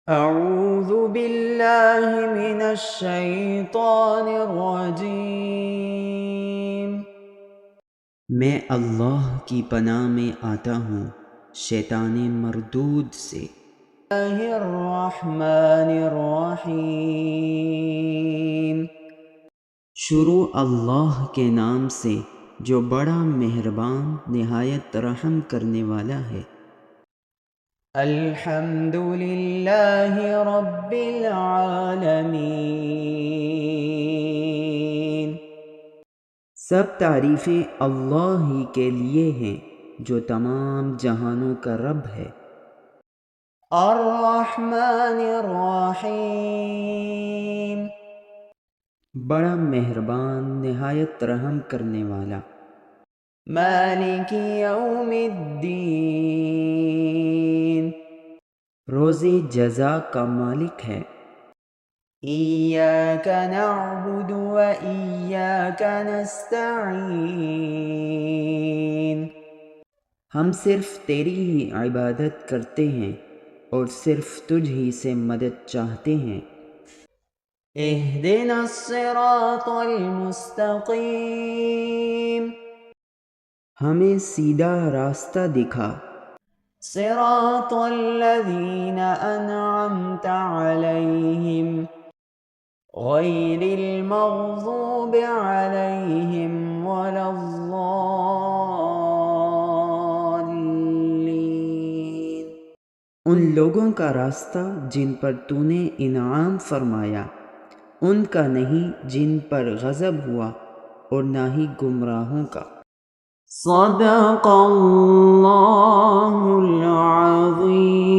اعوذ باللہ من الشیطان الرجیم۔ میں اللہ کی پناہ میں آتا ہوں شیطان مردود سے۔ اللہ الرحمن الرحیم۔ شروع اللہ کے نام سے جو بڑا مہربان نہایت رحم کرنے والا ہے۔ الحمد للہ رب العالمین۔ سب تعریفیں اللہ ہی کے لیے ہیں جو تمام جہانوں کا رب ہے۔ الرحمن الرحیم۔ بڑا مہربان نہایت رحم کرنے والا۔ مالک یوم الدین۔ روز جزا کا مالک ہے۔ ایاک نعبد و ایاک نستعین۔ ہم صرف تیری ہی عبادت کرتے ہیں اور صرف تجھ ہی سے مدد چاہتے ہیں۔ اہدنا الصراط المستقیم۔ ہمیں سیدھا راستہ دکھا۔ صراط الذین انعمت علیہم غیر المغضوب علیہم ولا الضالین۔ ان لوگوں کا راستہ جن پر تو نے انعام فرمایا، ان کا نہیں جن پر غضب ہوا، اور نہ ہی گمراہوں کا۔ صدق اللہ العظیم۔